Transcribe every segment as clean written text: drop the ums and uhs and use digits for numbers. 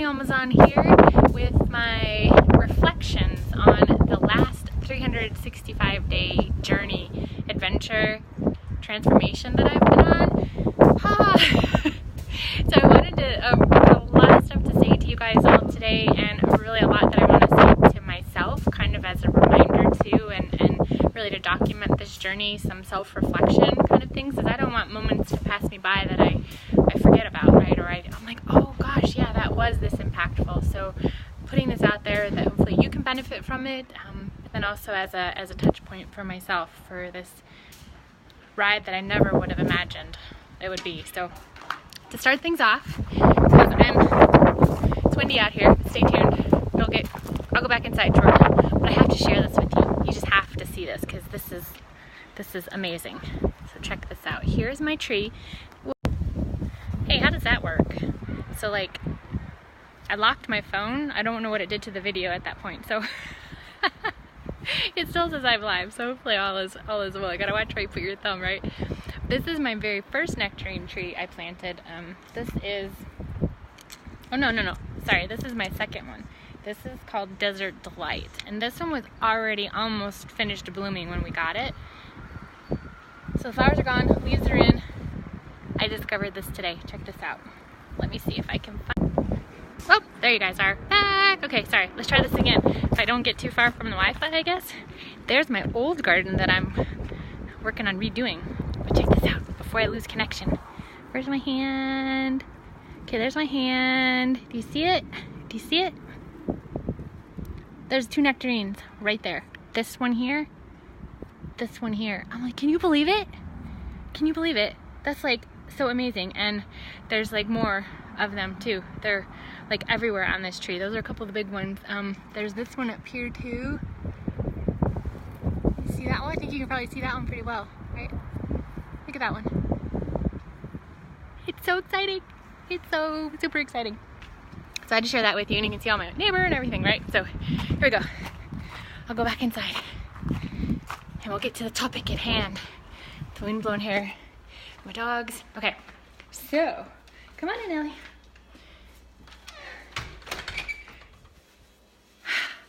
Emily Almazan here with my reflections on the last 365-day journey, adventure, transformation that I've been on. So I wanted to, a lot of stuff to say to you guys all today, and really a lot that I want to say to myself, kind of as a reminder too, and really to document this journey, some self-reflection kind of things, because I don't want moments to pass me by that I forget about, right? Or I'm like, oh gosh, yeah, that was this impactful. So putting this out there that hopefully you can benefit from it, but then also as a touch point for myself for this ride that I never would have imagined it would be. So to start things off, because it's windy out here, stay tuned. I'll go back inside shortly, but I have to share this with you. You just have to see this because this is amazing. So check this out. Here's my tree. Hey, how does that work? So like, I locked my phone. I don't know what it did to the video at that point. So it still says I'm live. So hopefully all is well. I gotta watch where you put your thumb, right? This is my very first nectarine tree I planted. This is, oh no. Sorry, this is my second one. This is called Desert Delight. And this one was already almost finished blooming when we got it. So the flowers are gone, leaves are in. I discovered this today. Check this out. Let me see if I can find. Oh, there you guys are. Back. Okay, sorry. Let's try this again. If I don't get too far from the Wi-Fi, I guess. There's my old garden that I'm working on redoing. But check this out before I lose connection. Where's my hand? Okay, there's my hand. Do you see it? Do you see it? There's two nectarines right there. This one here. This one here. I'm like, can you believe it? Can you believe it? That's like so amazing. And there's like more of them too. They're like everywhere on this tree. Those are a couple of the big ones. There's this one up here too. You see that one? I think you can probably see that one pretty well, right? Look at that one. It's so exciting. It's so super exciting. So I had to share that with you, and you can see all my neighbor and everything, right? So here we go. I'll go back inside and we'll get to the topic at hand. The wind-blown hair, my dogs. Okay, so come on in, Ellie.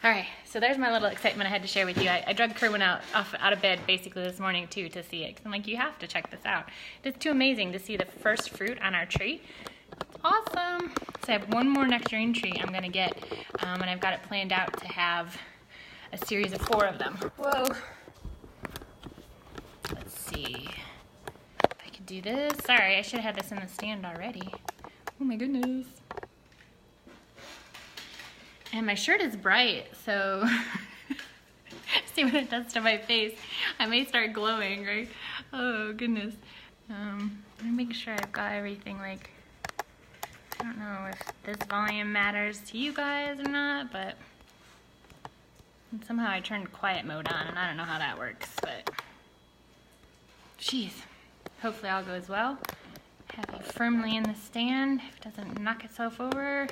All right, so there's my little excitement I had to share with you. I dragged Kerwin out of bed basically this morning too to see it. 'Cause I'm like, you have to check this out. It's too amazing to see the first fruit on our tree. Awesome. So I have one more nectarine tree I'm gonna get, and I've got it planned out to have a series of 4 of them. Whoa. Let's see if I can do this. Sorry, I should have had this in the stand already. Oh my goodness. And my shirt is bright, so see what it does to my face. I may start glowing, right? Oh goodness. Let me make sure I've got everything like, I don't know if this volume matters to you guys or not, but somehow I turned quiet mode on and I don't know how that works, but jeez, hopefully all goes well. Have it firmly in the stand if it doesn't knock itself over.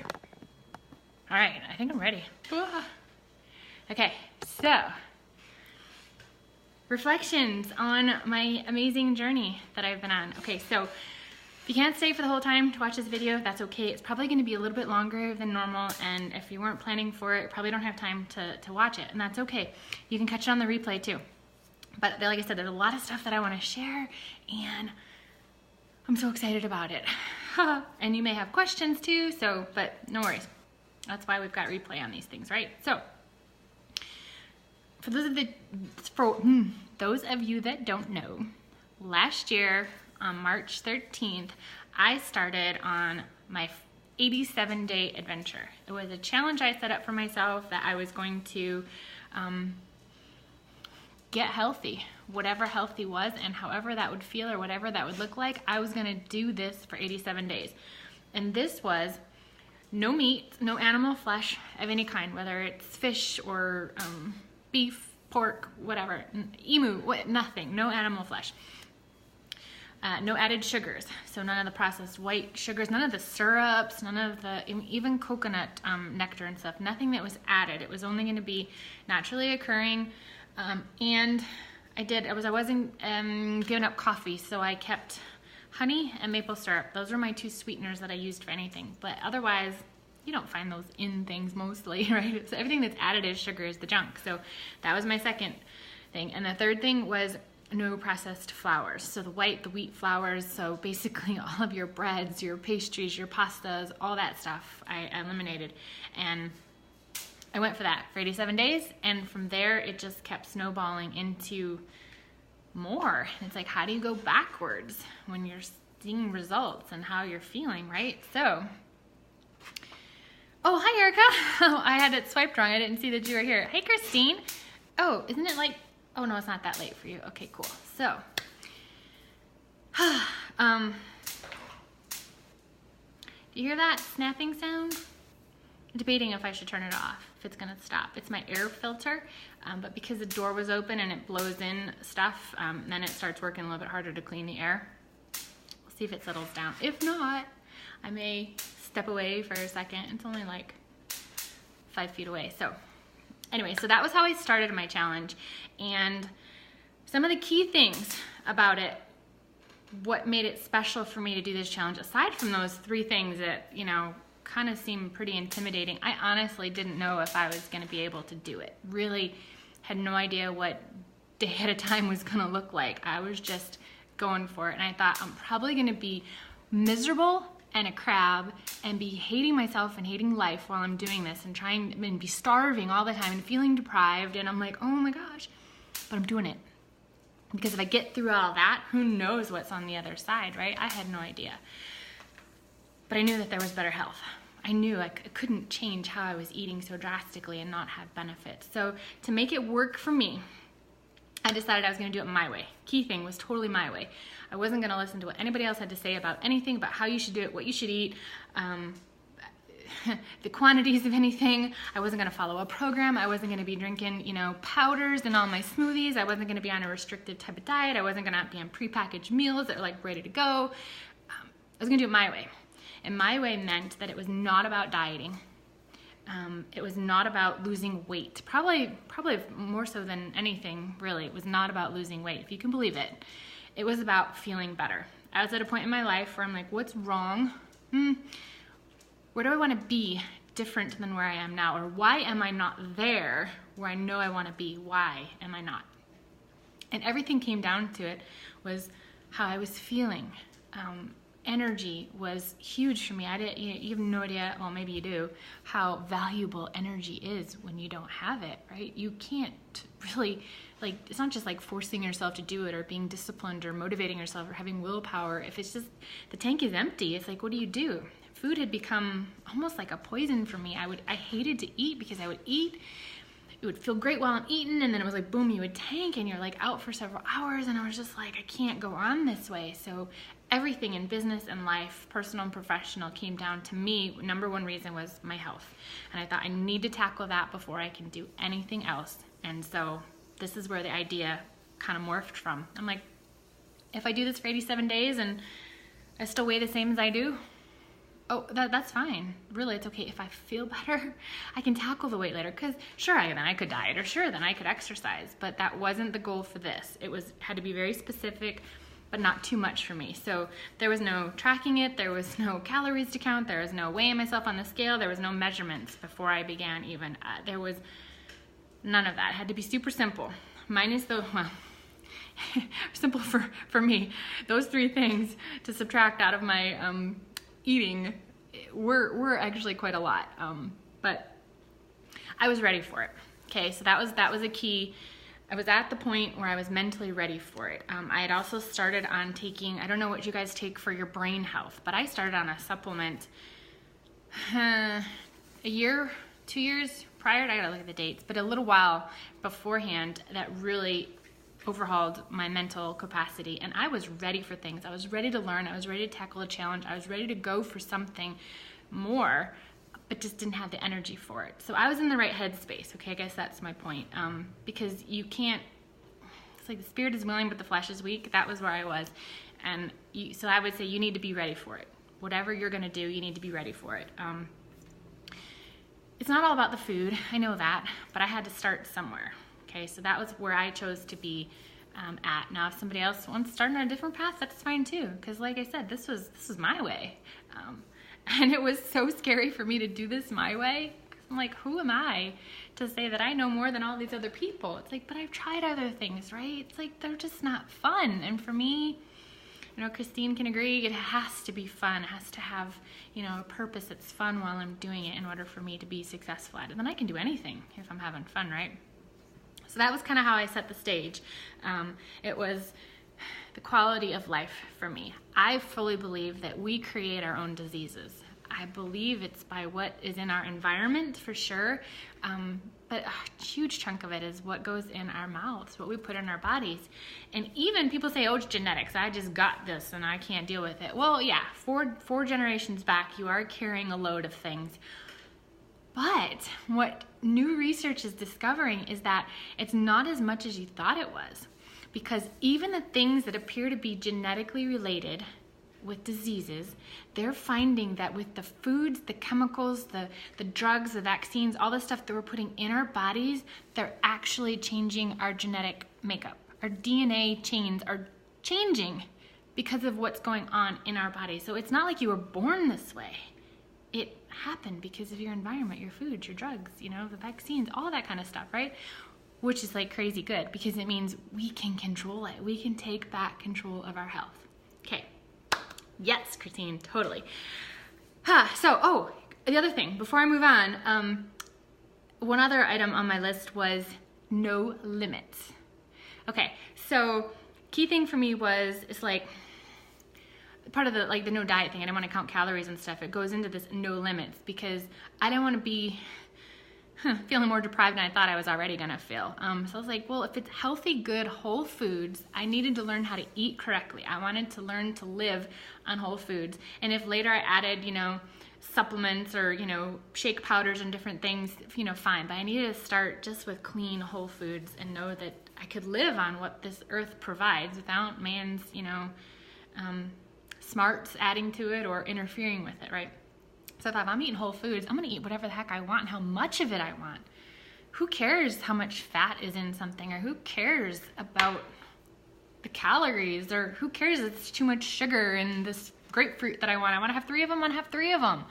All right, I think I'm ready. Okay, so reflections on my amazing journey that I've been on. Okay, so if you can't stay for the whole time to watch this video, that's okay. It's probably gonna be a little bit longer than normal, and if you weren't planning for it, probably don't have time to watch it, and that's okay. You can catch it on the replay too. But like I said, there's a lot of stuff that I wanna share, and I'm so excited about it. And you may have questions too, so, but no worries. That's why we've got replay on these things, right? So, for those of you that don't know, last year, on March 13th, I started on my 87-day adventure. It was a challenge I set up for myself that I was going to get healthy, whatever healthy was, and however that would feel or whatever that would look like, I was gonna do this for 87 days. And this was no meat, no animal flesh of any kind, whether it's fish or beef, pork, whatever, emu, nothing, no animal flesh. No added sugars, so none of the processed white sugars, none of the syrups, none of the, even coconut nectar and stuff, nothing that was added. It was only going to be naturally occurring, and I wasn't giving up coffee, so I kept honey and maple syrup. Those were my 2 sweeteners that I used for anything, but otherwise, you don't find those in things mostly, right? So everything that's added as sugar is the junk. So that was my second thing. And the third thing was no processed flours. So the wheat flours, so basically all of your breads, your pastries, your pastas, all that stuff I eliminated. And I went for that for 87 days, and from there it just kept snowballing into more. It's like, how do you go backwards when you're seeing results and how you're feeling, right? So, oh, hi Erica. Oh, I had it swiped wrong. I didn't see that you were here. Hey Christine. Oh, isn't it like, oh no, it's not that late for you. Okay, cool. So, do you hear that snapping sound? I'm debating if I should turn it off, if it's gonna stop. It's my air filter, but because the door was open and it blows in stuff, then it starts working a little bit harder to clean the air. We'll see if it settles down. If not, I may step away for a second. It's only like 5 feet away. So anyway, so that was how I started my challenge. And some of the key things about it, what made it special for me to do this challenge, aside from those 3 things that, you know, kind of seemed pretty intimidating. I honestly didn't know if I was going to be able to do it. Really had no idea what day at a time was going to look like. I was just going for it, and I thought I'm probably going to be miserable and a crab and be hating myself and hating life while I'm doing this and trying and be starving all the time and feeling deprived, and I'm like, oh my gosh, but I'm doing it. Because if I get through all that, who knows what's on the other side, right? I had no idea. But I knew that there was better health. I knew I couldn't change how I was eating so drastically and not have benefits. So to make it work for me, I decided I was gonna do it my way. Key thing was totally my way. I wasn't gonna listen to what anybody else had to say about anything, about how you should do it, what you should eat, the quantities of anything. I wasn't gonna follow a program. I wasn't gonna be drinking, you know, powders in all my smoothies. I wasn't gonna be on a restricted type of diet. I wasn't gonna be on prepackaged meals that were like ready to go. I was gonna do it my way. And my way meant that it was not about dieting. It was not about losing weight. Probably more so than anything, really. It was not about losing weight, if you can believe it. It was about feeling better. I was at a point in my life where I'm like, what's wrong? Where do I want to be different than where I am now? Or why am I not there where I know I want to be? Why am I not? And everything came down to it was how I was feeling. Energy was huge for me. You have no idea, well maybe you do, how valuable energy is when you don't have it, right? You can't really, like, it's not just like forcing yourself to do it or being disciplined or motivating yourself or having willpower. If it's just, the tank is empty, it's like, what do? Food had become almost like a poison for me. I hated to eat because I would eat, it would feel great while I'm eating, and then it was like, boom, you would tank and you're like out for several hours, and I was just like, I can't go on this way. So everything in business and life, personal and professional, came down to me. Number one reason was my health. And I thought I need to tackle that before I can do anything else. And so this is where the idea kind of morphed from. I'm like, if I do this for 87 days and I still weigh the same as I do, oh, that's fine. Really, it's okay. If I feel better, I can tackle the weight later. Because sure, then I could diet, or sure, then I could exercise. But that wasn't the goal for this. It had to be very specific, but not too much for me. So there was no tracking it. There was no calories to count. There was no weighing myself on the scale. There was no measurements before I began even. There was none of that. It had to be super simple. Minus the, well, simple for me. Those 3 things to subtract out of my eating were actually quite a lot, but I was ready for it. Okay, so that was a key. I was at the point where I was mentally ready for it. I had also started on taking, I don't know what you guys take for your brain health, but I started on a supplement a year, 2 years prior, I gotta look at the dates, but a little while beforehand that really overhauled my mental capacity, and I was ready for things. I was ready to learn. I was ready to tackle a challenge. I was ready to go for something more, but just didn't have the energy for it. So I was in the right headspace. Okay, I guess that's my point. Because you can't, it's like the spirit is willing, but the flesh is weak. That was where I was. And so I would say you need to be ready for it. Whatever you're gonna do, you need to be ready for it. It's not all about the food, I know that, but I had to start somewhere. Okay, so that was where I chose to be at. Now, if somebody else wants to start on a different path, that's fine too. Because, like I said, this was my way, And it was so scary for me to do this my way. I'm like, who am I to say that I know more than all these other people? It's like, but I've tried other things, right? It's like, they're just not fun. And for me, you know, Christine can agree, it has to be fun. It has to have, you know, a purpose that's fun while I'm doing it in order for me to be successful at it. Then I can do anything if I'm having fun, right? So that was kind of how I set the stage. It was the quality of life for me. I fully believe that we create our own diseases. I believe it's by what is in our environment for sure, but a huge chunk of it is what goes in our mouths, what we put in our bodies. And even people say, oh, it's genetics, I just got this and I can't deal with it. Well, yeah, four generations back, you are carrying a load of things. But what new research is discovering is that it's not as much as you thought it was. Because even the things that appear to be genetically related with diseases, they're finding that with the foods, the chemicals, the drugs, the vaccines, all the stuff that we're putting in our bodies, they're actually changing our genetic makeup. Our DNA chains are changing because of what's going on in our body. So it's not like you were born this way. It happened because of your environment, your food, your drugs, you know, the vaccines, all that kind of stuff, right? Which is like crazy good because it means we can control it. We can take back control of our health. Okay. Yes, Christine, totally. So, the other thing, before I move on, one other item on my list was no limits. Okay, so key thing for me was, it's like, part of the no diet thing, I didn't want to count calories and stuff. It goes into this no limits because I didn't want to be feeling more deprived than I thought I was already gonna feel. So I was like, well, if it's healthy, good, whole foods, I needed to learn how to eat correctly. I wanted to learn to live on whole foods. And if later I added, you know, supplements or, you know, shake powders and different things, you know, fine. But I needed to start just with clean, whole foods and know that I could live on what this earth provides without man's, you know, smarts adding to it or interfering with it, right? So I thought, if I'm eating whole foods, I'm gonna eat whatever the heck I want and how much of it I want. Who cares how much fat is in something, or who cares about the calories, or who cares if it's too much sugar in this grapefruit that I want. I wanna have 3 of them, I wanna have 3 of them.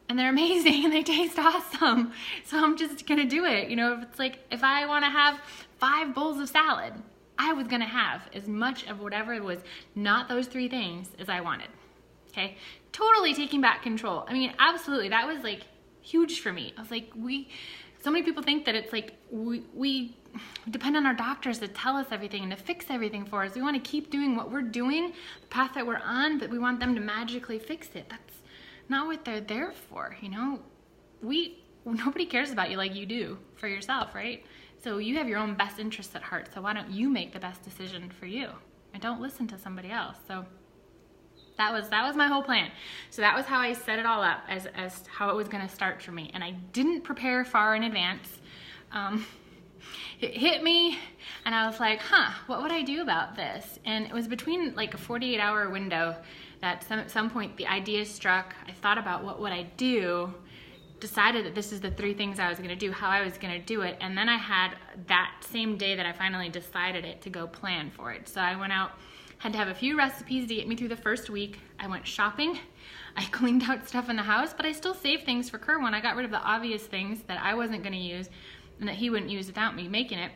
And they're amazing and they taste awesome. So I'm just gonna do it. You know, if it's like, if I wanna have 5 bowls of salad, I was gonna have as much of whatever it was, not those 3 things, as I wanted. Okay, totally taking back control. I mean, absolutely, that was like huge for me. I was like, so many people think that it's like we depend on our doctors to tell us everything and to fix everything for us. We want to keep doing what we're doing, the path that we're on, but we want them to magically fix it. That's not what they're there for, you know? Nobody cares about you like you do for yourself, right? So you have your own best interests at heart, so why don't you make the best decision for you? And don't listen to somebody else. So that was my whole plan. So that was how I set it all up as how it was gonna start for me. And I didn't prepare far in advance. It hit me and I was like, what would I do about this? And it was between like a 48-hour window that at some point the idea struck. I thought about what would I do, decided that this is the 3 things I was gonna do, how I was gonna do it. And then I had that same day that I finally decided it to go plan for it. So I went out, had to have a few recipes to get me through the first week. I went shopping. I cleaned out stuff in the house, but I still saved things for Kerwin. I got rid of the obvious things that I wasn't gonna use and that he wouldn't use without me making it.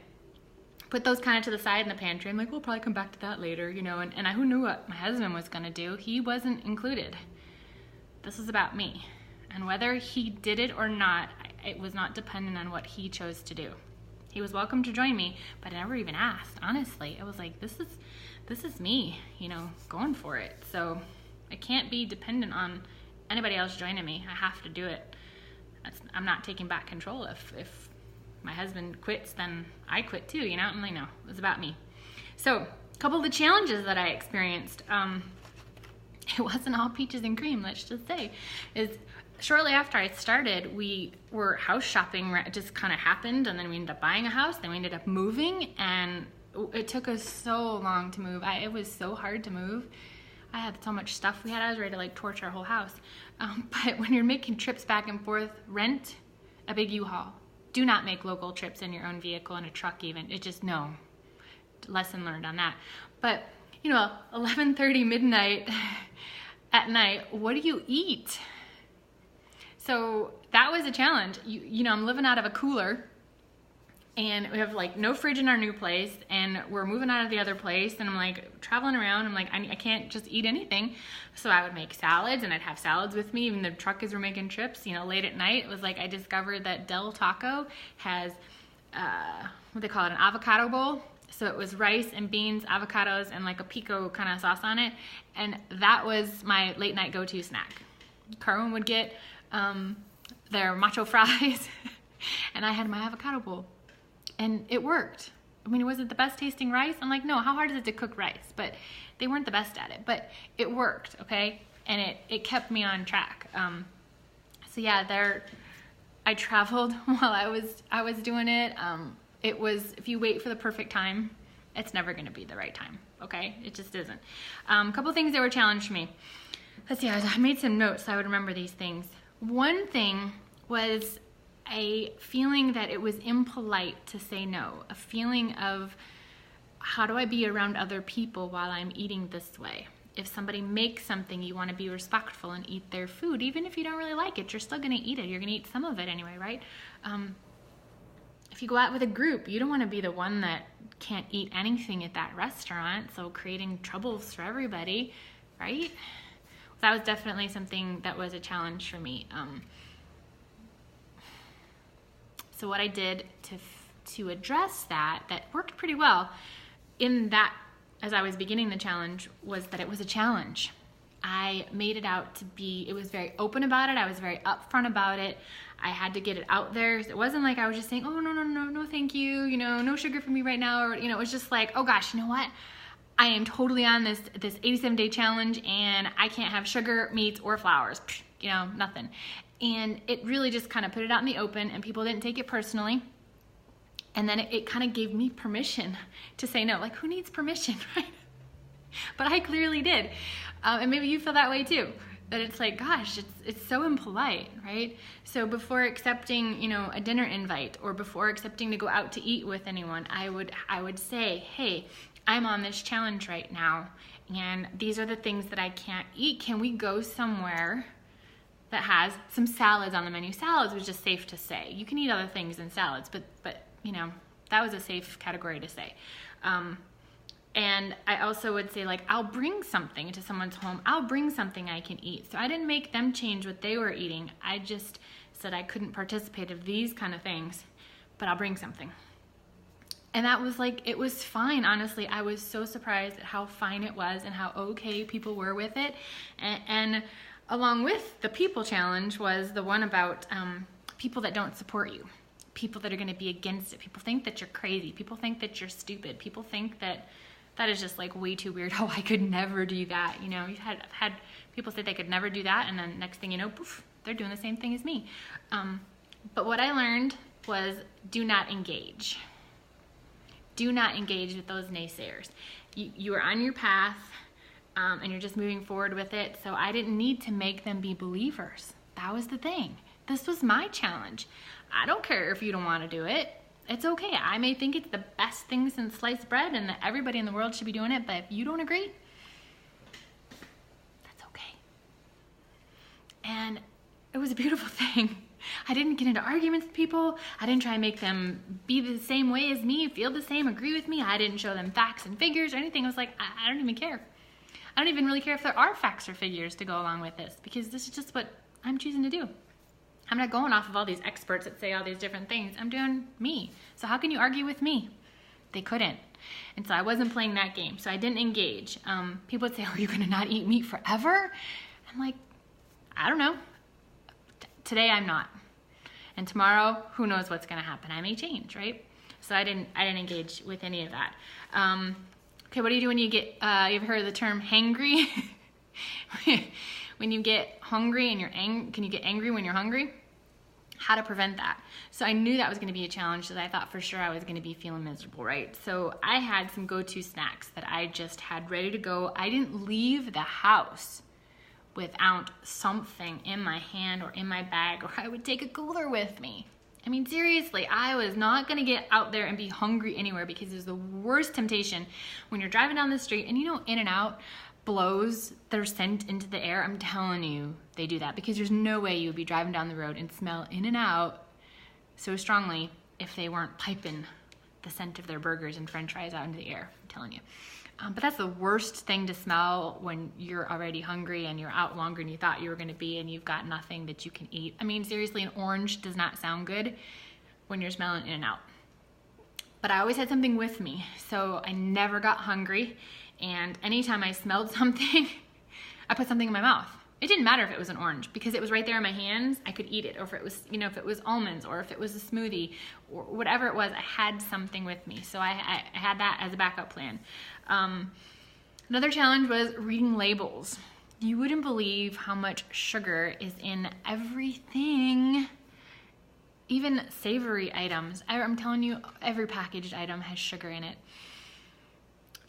Put those kind of to the side in the pantry. I'm like, we'll probably come back to that later, you know, and who knew what my husband was gonna do? He wasn't included. This is about me. And whether he did it or not, it was not dependent on what he chose to do. He was welcome to join me, but I never even asked, honestly. It was like, this is me, you know, going for it. So I can't be dependent on anybody else joining me. I have to do it. I'm not taking back control. If my husband quits, then I quit too, you know? I'm like, no, it was about me. So a couple of the challenges that I experienced, it wasn't all peaches and cream, let's just say, is shortly after I started, we were house shopping. It just kind of happened, and then we ended up buying a house, then we ended up moving, and it took us so long to move. It was so hard to move. I had so much stuff we had. I was ready to like torch our whole house. But when you're making trips back and forth, rent a big U-Haul. Do not make local trips in your own vehicle, in a truck even. It just, no. Lesson learned on that. But, you know, 11:30 midnight, at night, what do you eat? So that was a challenge. You know, I'm living out of a cooler, and we have like no fridge in our new place, and we're moving out of the other place, and I'm like traveling around. I'm like, I can't just eat anything. So I would make salads, and I'd have salads with me. Even the truckers were making trips, you know, late at night. It was like I discovered that Del Taco has, what they call it, an avocado bowl. So it was rice and beans, avocados, and like a pico kind of sauce on it. And that was my late night go-to snack. Carwin would get their macho fries, and I had my avocado bowl. And it worked. I mean, was it the best tasting rice? I'm like, no, how hard is it to cook rice? But they weren't the best at it, but it worked, okay? And it kept me on track. So yeah, I traveled while I was doing it. It was, if you wait for the perfect time, it's never gonna be the right time, okay? It just isn't. A couple things that were challenged for me. Let's see, I made some notes so I would remember these things. One thing was a feeling that it was impolite to say no, a feeling of how do I be around other people while I'm eating this way? If somebody makes something, you want to be respectful and eat their food. Even if you don't really like it, you're still going to eat it. You're going to eat some of it anyway, right? If you go out with a group, you don't want to be the one that can't eat anything at that restaurant, so creating troubles for everybody, right? That was definitely something that was a challenge for me. So what I did to address that worked pretty well in that, as I was beginning the challenge, was that it was a challenge. I made it out to be, it was very open about it. I was very upfront about it. I had to get it out there. It wasn't like I was just saying, oh, no, thank you. You know, no sugar for me right now. Or, you know, it was just like, oh gosh, you know what? I am totally on this 87-day challenge, and I can't have sugar, meats, or flours. You know, nothing. And it really just kind of put it out in the open, and people didn't take it personally. And then it kind of gave me permission to say no. Like, who needs permission, right? But I clearly did. And maybe you feel that way too. That it's like, gosh, it's so impolite, right? So before accepting, you know, a dinner invite, or before accepting to go out to eat with anyone, I would say, hey, I'm on this challenge right now, and these are the things that I can't eat. Can we go somewhere that has some salads on the menu? Salads was just safe to say. You can eat other things than salads, but you know, that was a safe category to say. And I also would say, like, I'll bring something to someone's home. I'll bring something I can eat. So I didn't make them change what they were eating. I just said I couldn't participate in these kind of things, but I'll bring something. And that was like, it was fine, honestly. I was so surprised at how fine it was and how okay people were with it. And along with the people challenge was the one about people that don't support you, people that are going to be against it. People think that you're crazy. People think that you're stupid. People think that is just like way too weird. Oh, I could never do that. You know, I've had people say they could never do that, and then next thing you know, poof, they're doing the same thing as me. But what I learned was, do not engage. Do not engage with those naysayers. You are on your path, and you're just moving forward with it. So I didn't need to make them be believers. That was the thing. This was my challenge. I don't care if you don't want to do it. It's okay. I may think it's the best thing since sliced bread and that everybody in the world should be doing it, but if you don't agree, that's okay. And it was a beautiful thing. I didn't get into arguments with people. I didn't try and make them be the same way as me, feel the same, agree with me. I didn't show them facts and figures or anything. I was like, I don't even care. I don't even really care if there are facts or figures to go along with this, because this is just what I'm choosing to do. I'm not going off of all these experts that say all these different things. I'm doing me. So how can you argue with me? They couldn't. And so I wasn't playing that game. So I didn't engage. People would say, oh, you're going to not eat meat forever? I'm like, I don't know. Today I'm not. And tomorrow, who knows what's going to happen? I may change, right? So I didn't engage with any of that. Okay, what do you do when you get, you ever heard of the term hangry? When you get hungry and can you get angry when you're hungry? How to prevent that. So I knew that was going to be a challenge, that I thought for sure I was going to be feeling miserable, right? So I had some go-to snacks that I just had ready to go. I didn't leave the house without something in my hand or in my bag, or I would take a cooler with me. I mean, seriously, I was not going to get out there and be hungry anywhere, because there's the worst temptation when you're driving down the street, and you know, In-N-Out, blows their scent into the air. I'm telling you, they do that because there's no way you would be driving down the road and smell in and out so strongly if they weren't piping the scent of their burgers and french fries out into the air. I'm telling you. But that's the worst thing to smell when you're already hungry and you're out longer than you thought you were going to be and you've got nothing that you can eat. I mean, seriously, an orange does not sound good when you're smelling in and out. But I always had something with me, so I never got hungry. And anytime I smelled something, I put something in my mouth. It didn't matter if it was an orange because it was right there in my hands. I could eat it, or if it was, if it was almonds, or if it was a smoothie, or whatever it was, I had something with me. So I had that as a backup plan. Another challenge was reading labels. You wouldn't believe how much sugar is in everything. Even savory items. I'm telling you, every packaged item has sugar in it.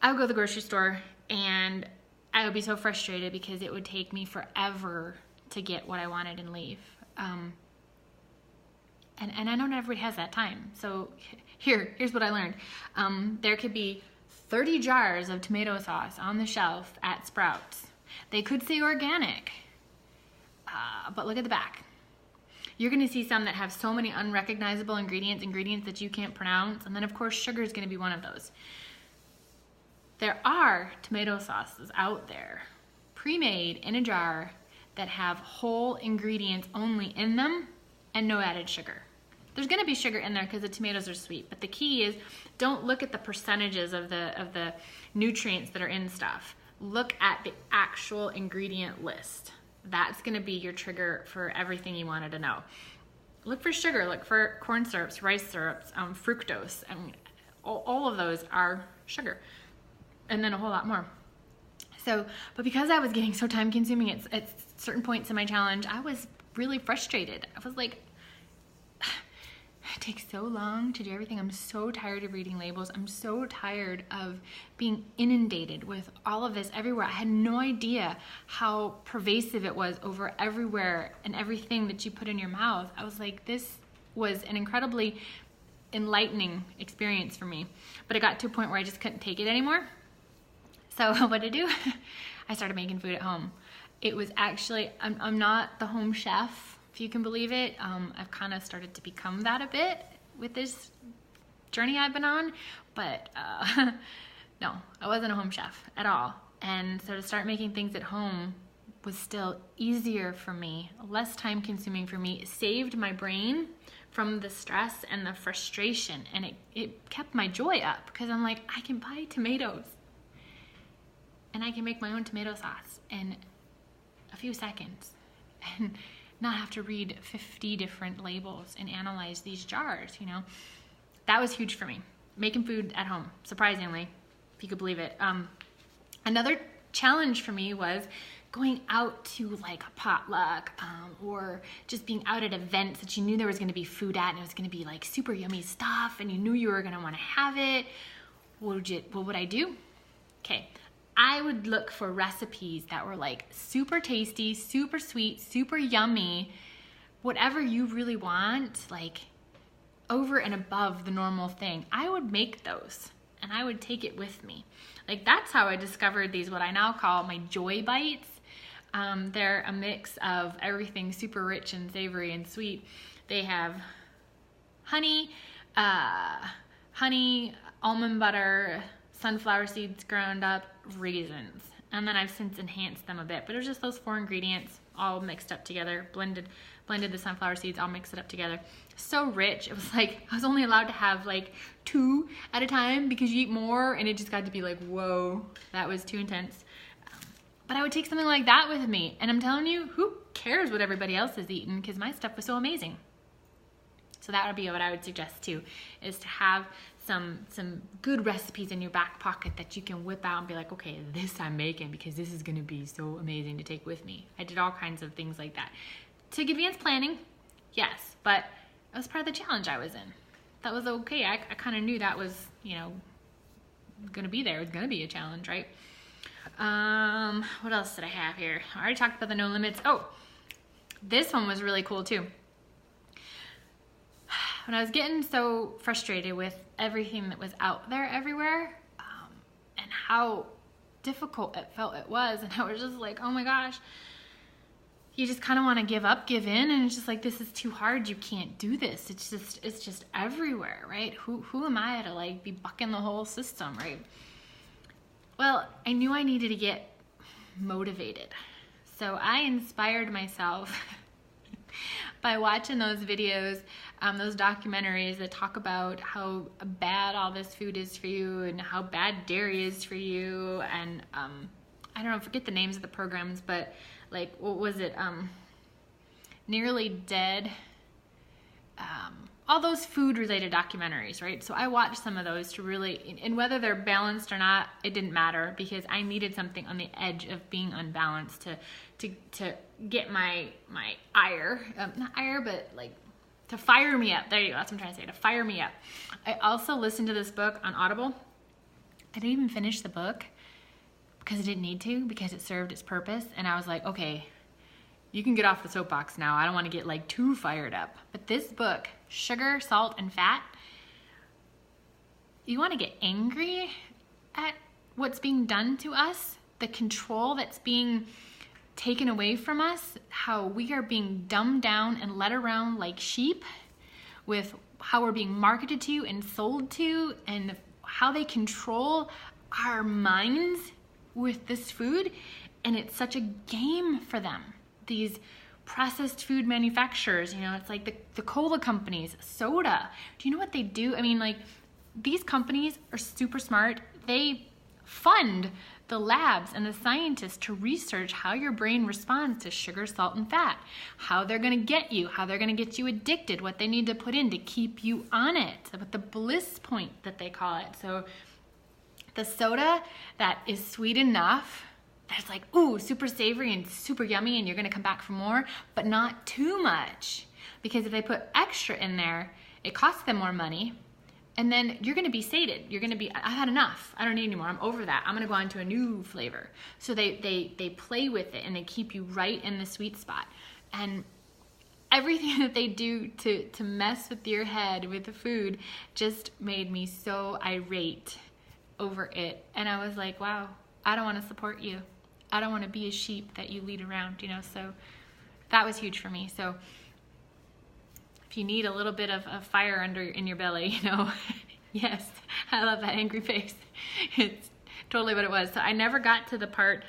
I would go to the grocery store and I would be so frustrated because it would take me forever to get what I wanted and leave. And I know not everybody has that time. So here's what I learned. There could be 30 jars of tomato sauce on the shelf at Sprouts. They could say organic, but look at the back. You're gonna see some that have so many unrecognizable ingredients that you can't pronounce, and then of course sugar is gonna be one of those. There are tomato sauces out there, pre-made in a jar, that have whole ingredients only in them and no added sugar. There's gonna be sugar in there because the tomatoes are sweet, but the key is don't look at the percentages of the nutrients that are in stuff. Look at the actual ingredient list. That's gonna be your trigger for everything you wanted to know. Look for sugar, look for corn syrups, rice syrups, fructose. I mean, all of those are sugar. And then a whole lot more. So, but because I was getting so time consuming at certain points in my challenge, I was really frustrated. I was like, it takes so long to do everything. I'm so tired of reading labels. I'm so tired of being inundated with all of this everywhere. I had no idea how pervasive it was over everywhere and everything that you put in your mouth. I was like, this was an incredibly enlightening experience for me. But it got to a point where I just couldn't take it anymore. So what did I do? I started making food at home. It was actually, I'm not the home chef, if you can believe it. I've kind of started to become that a bit with this journey I've been on, but no, I wasn't a home chef at all. And so to start making things at home was still easier for me, less time consuming for me. It saved my brain from the stress and the frustration, and it kept my joy up because I'm like, I can buy tomatoes and I can make my own tomato sauce in a few seconds and not have to read 50 different labels and analyze these jars, That was huge for me. Making food at home, surprisingly, if you could believe it. Another challenge for me was going out to like a potluck or just being out at events that you knew there was gonna be food at and it was gonna be like super yummy stuff and you knew you were gonna wanna have it. What would I do? Okay. I would look for recipes that were like super tasty, super sweet, super yummy, whatever you really want, like over and above the normal thing. I would make those and I would take it with me. Like that's how I discovered these, what I now call my joy bites. They're a mix of everything super rich and savory and sweet. They have honey, almond butter, sunflower seeds ground up, raisins. And then I've since enhanced them a bit, but it was just those 4 ingredients all mixed up together, blended the sunflower seeds, all mixed it up together. So rich. It was like, I was only allowed to have like 2 at a time because you eat more and it just got to be like, whoa, that was too intense. But I would take something like that with me. And I'm telling you, who cares what everybody else is eating because my stuff was so amazing. So that would be what I would suggest too, is to have some good recipes in your back pocket that you can whip out and be like, okay, this I'm making because this is gonna be so amazing to take with me. I did all kinds of things like that. Took advanced planning, yes, but it was part of the challenge I was in. That was okay. I kind of knew that was, gonna be there. It was gonna be a challenge, right? What else did I have here? I already talked about the no limits. Oh, this one was really cool too. When I was getting so frustrated with everything that was out there everywhere, and how difficult it was. And I was just like, oh my gosh, you just kind of want to give in. And it's just like, this is too hard. You can't do this. It's just everywhere, right? Who am I to like be bucking the whole system, right? Well, I knew I needed to get motivated. So I inspired myself by watching those videos, those documentaries that talk about how bad all this food is for you and how bad dairy is for you. And I don't know, forget the names of the programs, but like, what was it? Nearly Dead. All those food-related documentaries, right? So I watched some of those to really, and whether they're balanced or not, it didn't matter, because I needed something on the edge of being unbalanced to get my ire, not ire, but like to fire me up. There you go. That's what I'm trying to say, to fire me up. I also listened to this book on Audible. I didn't even finish the book because I didn't need to, because it served its purpose. And I was like, okay, you can get off the soapbox now. I don't want to get like too fired up. But this book, Sugar, Salt, and Fat, you want to get angry at what's being done to us, the control that's being taken away from us, how we are being dumbed down and led around like sheep, with how we're being marketed to and sold to, and how they control our minds with this food. And it's such a game for them. These processed food manufacturers, it's like the cola companies, soda. Do you know what they do? I mean, like, these companies are super smart. They fund the labs and the scientists to research how your brain responds to sugar, salt, and fat, how they're going to get you, how they're going to get you addicted, what they need to put in to keep you on it, with the bliss point that they call it. So the soda that is sweet enough, that's like, ooh, super savory and super yummy, and you're gonna come back for more, but not too much. Because if they put extra in there, it costs them more money, and then you're gonna be sated. You're gonna be, I've had enough. I don't need anymore. I'm over that. I'm gonna go on to a new flavor. So they play with it, and they keep you right in the sweet spot. And everything that they do to mess with your head with the food just made me so irate over it. And I was like, wow, I don't wanna support you. I don't want to be a sheep that you lead around, so that was huge for me. So if you need a little bit of fire in your belly, yes, I love that angry face. It's totally what it was. So I never got to the part,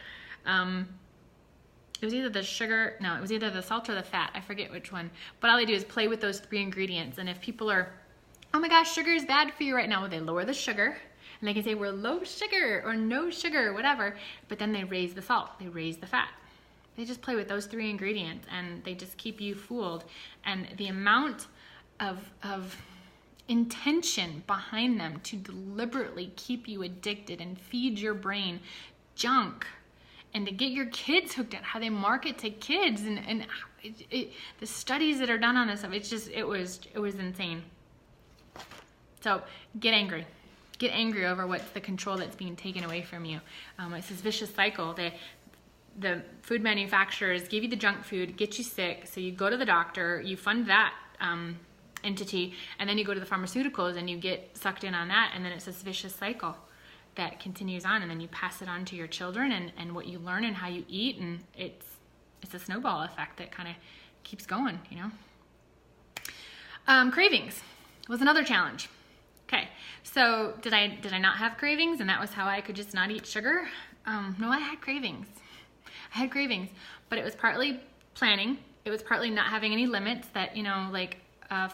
it was either the sugar, no, it was either the salt or the fat. I forget which one. But all they do is play with those 3 ingredients. And if people are, oh my gosh, sugar is bad for you right now, well, they lower the sugar. And they can say we're low sugar or no sugar, whatever, but then they raise the salt, they raise the fat. They just play with those 3 ingredients, and they just keep you fooled. And the amount of intention behind them to deliberately keep you addicted and feed your brain junk, and to get your kids hooked on how they market to kids, and the studies that are done on this stuff, it was insane. So get angry. Get angry over what's the control that's being taken away from you. It's this vicious cycle. The food manufacturers give you the junk food, get you sick, so you go to the doctor, you fund that entity, and then you go to the pharmaceuticals and you get sucked in on that, and then it's this vicious cycle that continues on, and then you pass it on to your children and what you learn and how you eat, and it's a snowball effect that kind of keeps going, Cravings was another challenge. Okay, so did I not have cravings, and that was how I could just not eat sugar? No, I had cravings. But it was partly planning. It was partly not having any limits that,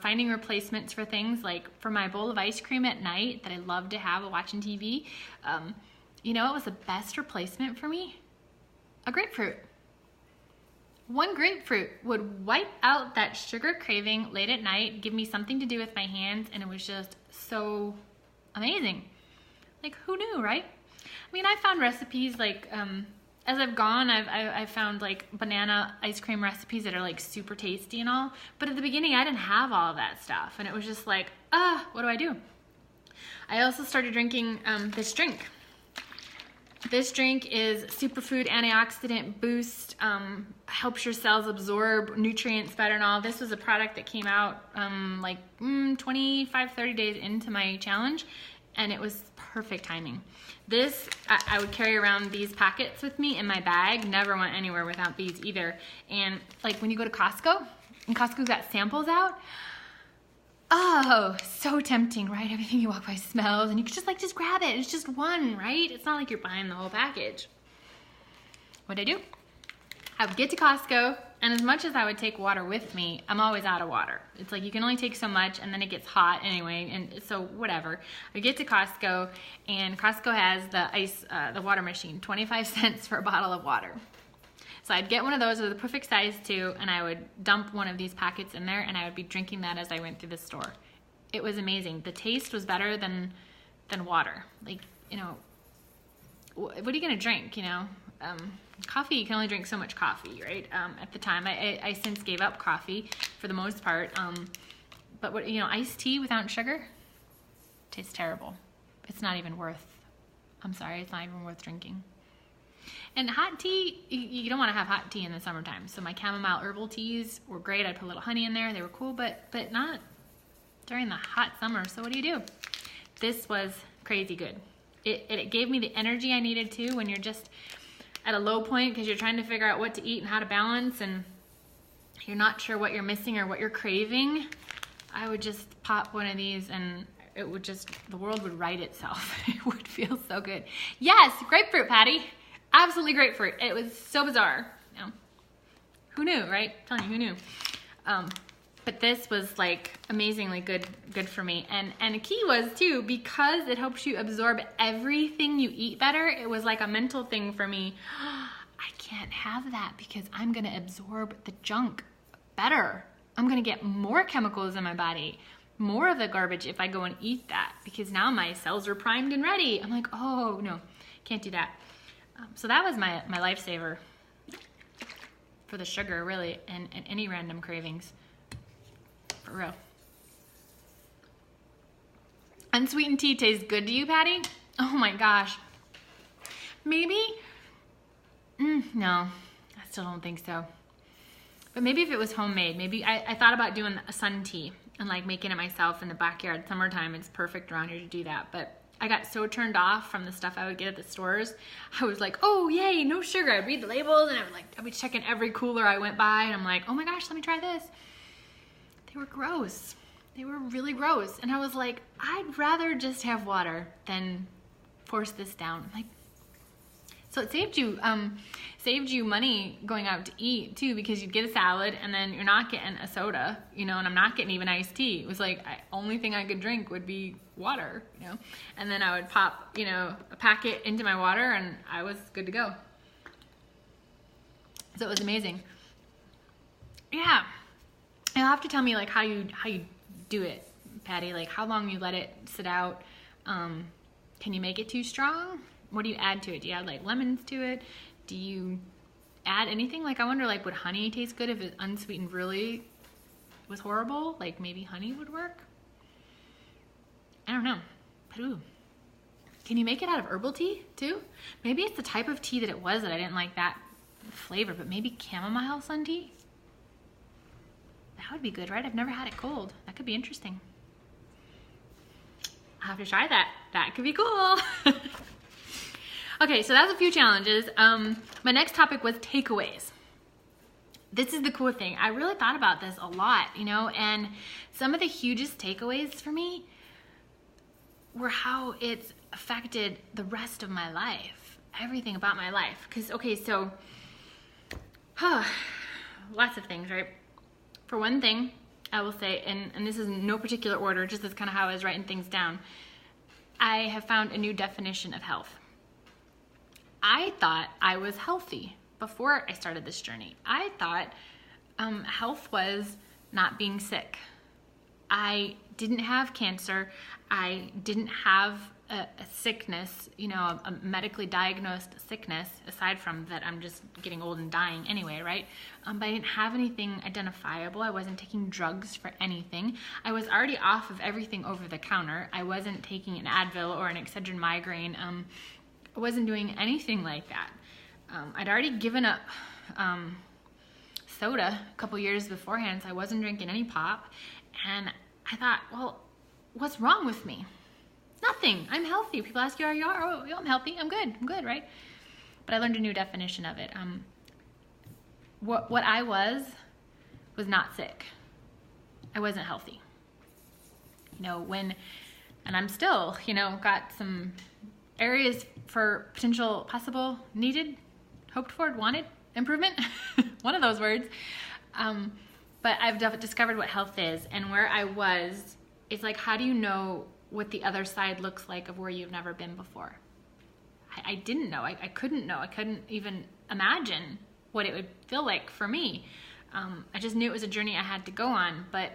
finding replacements for things, like for my bowl of ice cream at night that I love to have while watching TV. What was the best replacement for me? A grapefruit. One grapefruit would wipe out that sugar craving late at night, give me something to do with my hands, and it was just so amazing. Like, who knew, right? I mean, I found recipes like, as I've gone, I've found like banana ice cream recipes that are like super tasty and all, but at the beginning I didn't have all of that stuff, and it was just like, what do? I also started drinking this drink. This drink is superfood antioxidant boost, helps your cells absorb nutrients better and all. This was a product that came out 25, 30 days into my challenge, and it was perfect timing. This, I would carry around these packets with me in my bag, never went anywhere without these either. And like when you go to Costco, and Costco's got samples out, oh, so tempting, right? Everything you walk by smells, and you can just grab it. It's just one, right? It's not like you're buying the whole package. What'd I do? I would get to Costco, and as much as I would take water with me, I'm always out of water. It's like you can only take so much, and then it gets hot anyway, and so whatever. I get to Costco, and Costco has the water machine, 25 cents for a bottle of water. So I'd get one of those with a perfect size too, and I would dump one of these packets in there, and I would be drinking that as I went through the store. It was amazing. The taste was better than water. Like, you know, what are you gonna drink, you know? Coffee, you can only drink so much coffee, right? At the time, I since gave up coffee for the most part. But what, you know, iced tea without sugar tastes terrible. It's not even worth, I'm sorry, it's not even worth drinking. And hot tea, you don't want to have hot tea in the summertime. So my chamomile herbal teas were great. I'd put a little honey in there. They were cool, but not during the hot summer. So what do? This was crazy good. It gave me the energy I needed to when you're just at a low point because you're trying to figure out what to eat and how to balance, and you're not sure what you're missing or what you're craving. I would just pop one of these, and it would just, the world would right itself. It would feel so good. Yes, grapefruit, Patty. Absolutely grapefruit. It was so bizarre. You know, who knew, right? I'm telling you, who knew? But this was like amazingly good for me. And the key was too, because it helps you absorb everything you eat better, it was like a mental thing for me. I can't have that because I'm gonna absorb the junk better. I'm gonna get more chemicals in my body, more of the garbage if I go and eat that, because now my cells are primed and ready. I'm like, oh no, can't do that. So that was my lifesaver for the sugar, really, and any random cravings. For real. Unsweetened tea tastes good to you, Patty? Oh my gosh. Maybe? No, I still don't think so. But maybe if it was homemade, maybe I thought about doing a sun tea and like making it myself in the backyard. Summertime, it's perfect around here to do that. But I got so turned off from the stuff I would get at the stores. I was like, oh yay, no sugar. I'd read the labels, and I'd be checking every cooler I went by, and I'm like, oh my gosh, let me try this. They were gross. They were really gross. And I was like, I'd rather just have water than force this down. Like, so it saved you money going out to eat too, because you'd get a salad and then you're not getting a soda, you know, and I'm not getting even iced tea. It was like, only thing I could drink would be water, you know, and then I would pop, you know, a packet into my water and I was good to go. So it was amazing. Yeah. You'll have to tell me like how you do it, Patty, like how long you let it sit out. Can you make it too strong? What do you add to it? Do you add like lemons to it? Do you add anything? Like I wonder, like, would honey taste good if it unsweetened really was horrible? Like maybe honey would work? I don't know. But ooh. Can you make it out of herbal tea too? Maybe it's the type of tea that it was that I didn't like that flavor, but maybe chamomile sun tea? That would be good, right? I've never had it cold. That could be interesting. I'll have to try that. That could be cool. Okay, so that's a few challenges. My next topic was takeaways. This is the cool thing. I really thought about this a lot, you know, and some of the hugest takeaways for me were how it's affected the rest of my life, everything about my life. Because, okay, so, lots of things, right? For one thing, I will say, and this is in no particular order, just as kind of how I was writing things down, I have found a new definition of health. I thought I was healthy before I started this journey. I thought health was not being sick. I didn't have cancer. I didn't have a sickness, you know, a medically diagnosed sickness, aside from that I'm just getting old and dying anyway, right? But I didn't have anything identifiable. I wasn't taking drugs for anything. I was already off of everything over the counter. I wasn't taking an Advil or an Excedrin migraine. I wasn't doing anything like that. I'd already given up soda a couple years beforehand, so I wasn't drinking any pop. And I thought, well, what's wrong with me? Nothing. I'm healthy. People ask you, are you? Oh, I'm healthy. I'm good, right? But I learned a new definition of it. What I was not sick. I wasn't healthy. And I'm still, got some areas for potential, possible, needed, hoped for, wanted improvement. One of those words. But I've discovered what health is, and where I was, it's like, how do you know what the other side looks like of where you've never been before? I didn't know. I couldn't know. I couldn't even imagine what it would feel like for me. I just knew it was a journey I had to go on, but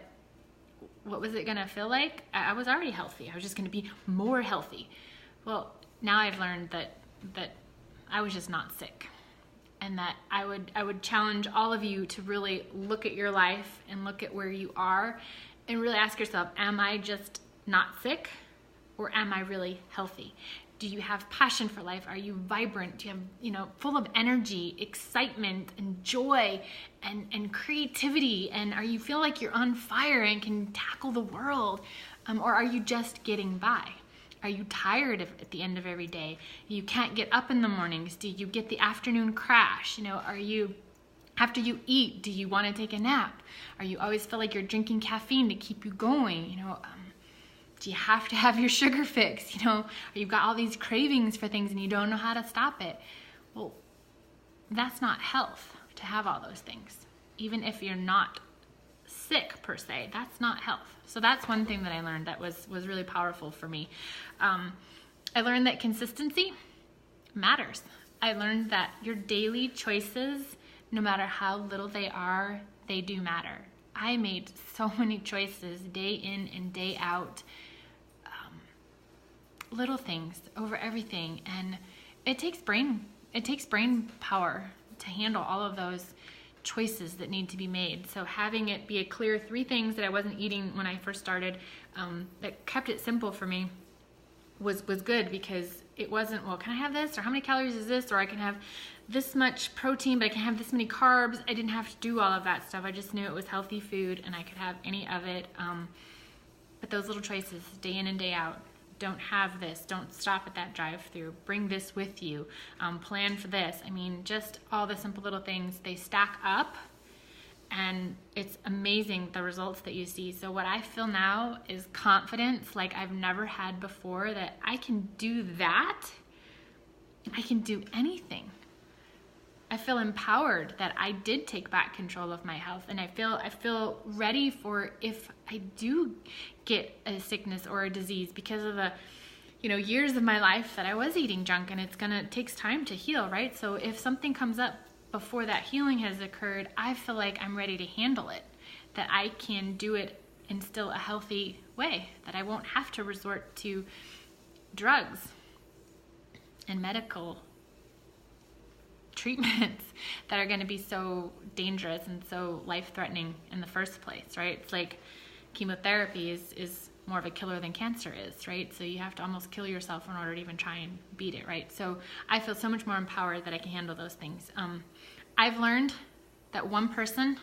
what was it going to feel like? I was already healthy. I was just going to be more healthy. Well, now I've learned that I was just not sick. And that I would challenge all of you to really look at your life and look at where you are and really ask yourself, am I just not sick, or am I really healthy? Do you have passion for life? Are you vibrant? Do you have, full of energy, excitement, and joy, and creativity? And are you feel like you're on fire and can tackle the world? Or are you just getting by? Are you tired at the end of every day? You can't get up in the mornings. Do you get the afternoon crash? Are you, after you eat, do you want to take a nap? Are you always feel like you're drinking caffeine to keep you going? Do you have to have your sugar fix? Or you've got all these cravings for things and you don't know how to stop it. Well, that's not health, to have all those things. Even if you're not sick per se, that's not health. So that's one thing that I learned that was really powerful for me. I learned that consistency matters. I learned that your daily choices, no matter how little they are, they do matter. I made so many choices day in and day out, little things over everything, and it takes brain power to handle all of those choices that need to be made. So having it be a clear 3 things that I wasn't eating when I first started, that kept it simple for me, was good, because it wasn't, well, can I have this, or how many calories is this, or I can have this much protein but I can have this many carbs. I didn't have to do all of that stuff. I just knew it was healthy food and I could have any of it. But those little choices, day in and day out, don't have this, don't stop at that drive-through, bring this with you, plan for this. I mean, just all the simple little things, they stack up, and it's amazing the results that you see. So what I feel now is confidence like I've never had before, that I can do that. I can do anything. I feel empowered that I did take back control of my health, and I feel ready for if I do get a sickness or a disease, because of the years of my life that I was eating junk, and takes time to heal, right? So if something comes up before that healing has occurred, I feel like I'm ready to handle it, that I can do it in still a healthy way, that I won't have to resort to drugs and medical treatments that are going to be so dangerous and so life-threatening in the first place, right? It's like chemotherapy is more of a killer than cancer is, right? So you have to almost kill yourself in order to even try and beat it, right? So I feel so much more empowered that I can handle those things. I've learned that one person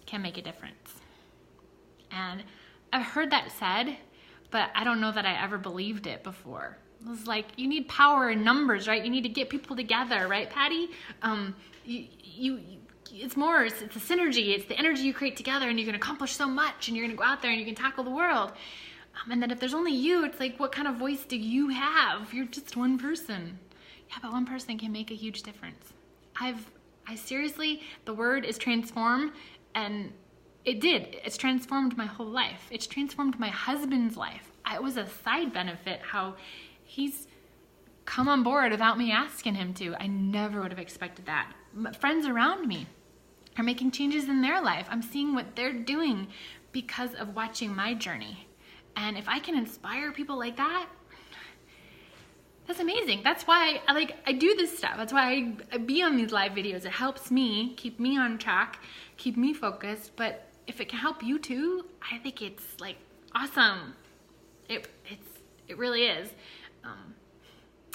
can make a difference. And I've heard that said, but I don't know that I ever believed it before. It was like, you need power in numbers, right? You need to get people together, right, Patty? It's more, it's a synergy. It's the energy you create together, and you can accomplish so much, and you're going to go out there and you can tackle the world. And then if there's only you, it's like, what kind of voice do you have? You're just one person. Yeah, but one person can make a huge difference. I seriously, the word is transform, and it did. It's transformed my whole life. It's transformed my husband's life. It was a side benefit how he's come on board without me asking him to. I never would have expected that. Friends around me are making changes in their life. I'm seeing what they're doing because of watching my journey. And if I can inspire people like that, that's amazing. That's why I do this stuff. That's why I be on these live videos. It helps me, keep me on track, keep me focused. But if it can help you too, I think it's like awesome. It really is.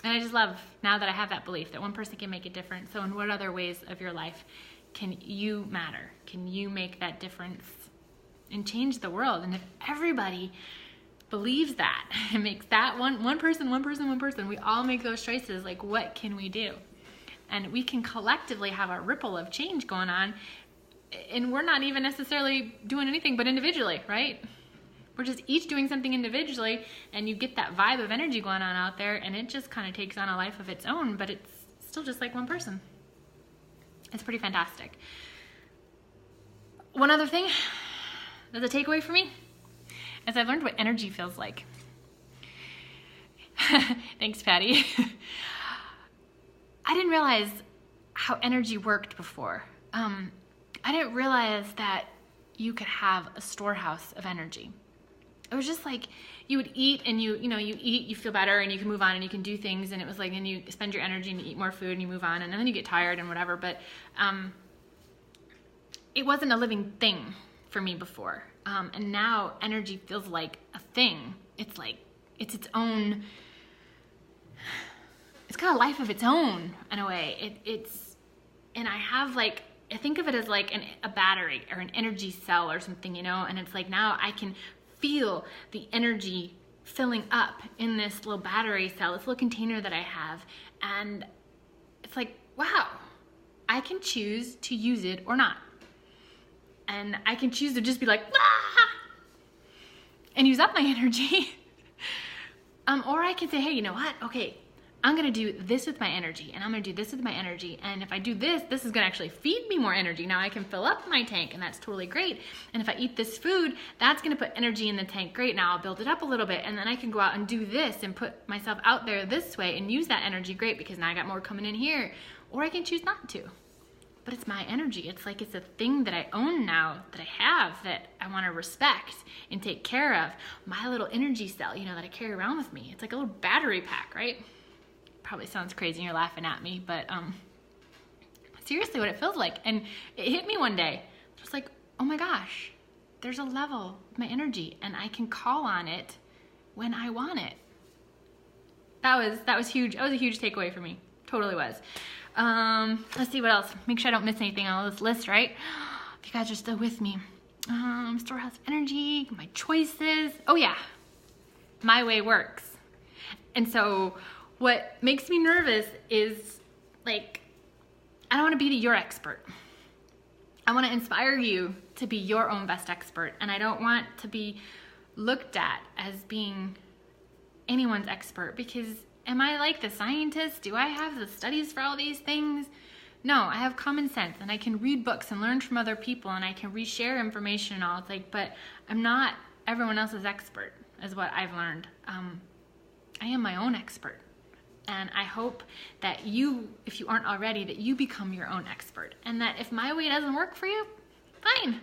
And I just love now that I have that belief that one person can make a difference. So in what other ways of your life can you matter? Can you make that difference and change the world? And if everybody believes that and makes that one person, we all make those choices. Like, what can we do? And we can collectively have a ripple of change going on, and we're not even necessarily doing anything but individually, right? We're just each doing something individually, and you get that vibe of energy going on out there, and it just kind of takes on a life of its own, but it's still just like one person. It's pretty fantastic. One other thing that's a takeaway for me is I've learned what energy feels like. Thanks, Patty. I didn't realize how energy worked before. I didn't realize that you could have a storehouse of energy. It was just like you would eat, and you eat, you feel better, and you can move on, and you can do things, and it was like, and you spend your energy and you eat more food and you move on, and then you get tired and whatever, but it wasn't a living thing for me before. And now energy feels like a thing. It's like, it's its own, it's got a life of its own in a way. And I have like, I think of it as like a battery or an energy cell or something, and it's like now I can feel the energy filling up in this little battery cell, this little container that I have. And it's like, wow, I can choose to use it or not. And I can choose to just be like, ah! And use up my energy. Or I can say, hey, you know what? Okay, I'm gonna do this with my energy, and I'm gonna do this with my energy. And if I do this, this is gonna actually feed me more energy. Now I can fill up my tank, and that's totally great. And if I eat this food, that's gonna put energy in the tank. Great, now I'll build it up a little bit, and then I can go out and do this and put myself out there this way and use that energy. Great, because now I got more coming in here. Or I can choose not to. But it's my energy. It's like it's a thing that I own now, that I have, that I want to respect and take care of. My little energy cell, that I carry around with me. It's like a little battery pack, right? Probably sounds crazy and you're laughing at me, but seriously what it feels like. And it hit me one day. Just like, oh my gosh, there's a level of my energy, and I can call on it when I want it. That was huge. That was a huge takeaway for me. Totally was. Let's see what else. Make sure I don't miss anything on this list, right? If you guys are still with me. Storehouse of energy, my choices. Oh yeah, my way works. And so what makes me nervous is like, I don't want to be your expert. I want to inspire you to be your own best expert. And I don't want to be looked at as being anyone's expert, because am I like the scientist? Do I have the studies for all these things? No, I have common sense, and I can read books and learn from other people, and I can reshare information and all. It's like, but I'm not everyone else's expert, is what I've learned. I am my own expert. And I hope that you, if you aren't already, that you become your own expert. And that if my way doesn't work for you, fine.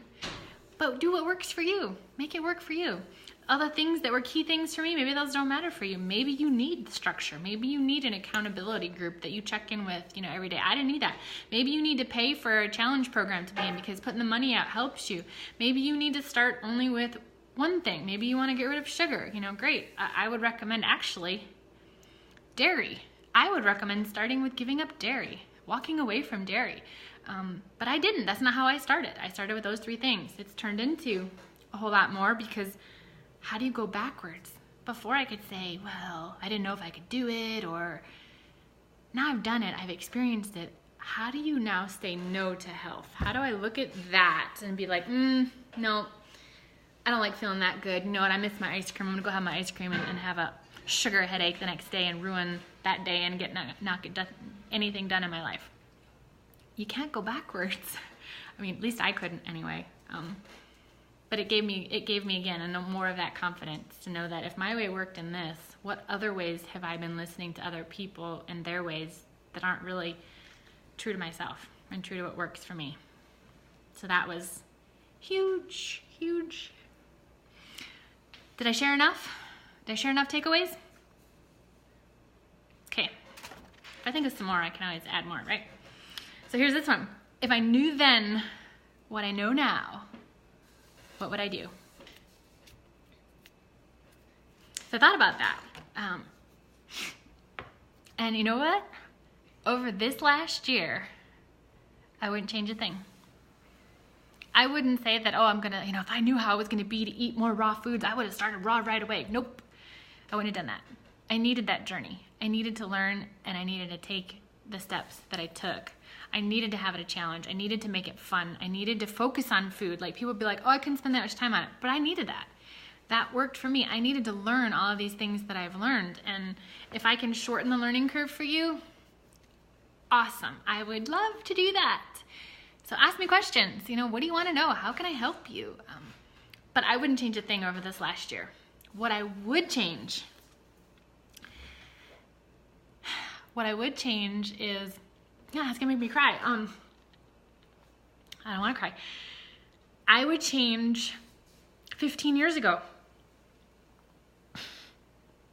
But do what works for you. Make it work for you. Other things that were key things for me, maybe those don't matter for you. Maybe you need structure. Maybe you need an accountability group that you check in with, every day. I didn't need that. Maybe you need to pay for a challenge program to be in, because putting the money out helps you. Maybe you need to start only with one thing. Maybe you want to get rid of sugar. Great. I would recommend actually dairy. I would recommend starting with giving up dairy, walking away from dairy. But I didn't. That's not how I started. I started with those 3 things. It's turned into a whole lot more, because how do you go backwards? Before I could say, well, I didn't know if I could do it, or now I've done it, I've experienced it. How do you now say no to health? How do I look at that and be like, no, I don't like feeling that good. You know what, I miss my ice cream. I'm gonna go have my ice cream and have a sugar headache the next day and ruin that day and not get anything done in my life. You can't go backwards. I mean, at least I couldn't anyway. But it gave me again more of that confidence to know that if my way worked in this, what other ways have I been listening to other people and their ways that aren't really true to myself and true to what works for me? So that was huge, huge. Did I share enough? Did I share enough takeaways? Okay. If I think of some more, I can always add more, right? So here's this one. If I knew then what I know now, what would I do? So I thought about that. And you know what? Over this last year, I wouldn't change a thing. I wouldn't say that, oh, I'm gonna, if I knew how it was gonna be to eat more raw foods, I would have started raw right away. Nope, I wouldn't have done that. I needed that journey. I needed to learn, and I needed to take the steps that I took. I needed to have it a challenge. I needed to make it fun. I needed to focus on food. Like, people would be like, oh, I couldn't spend that much time on it, but I needed that. That worked for me. I needed to learn all of these things that I've learned, and if I can shorten the learning curve for you, awesome. I would love to do that. So ask me questions. What do you want to know? How can I help you? But I wouldn't change a thing over this last year. What I would change is, it's gonna make me cry. I don't want to cry. I would change 15 years ago.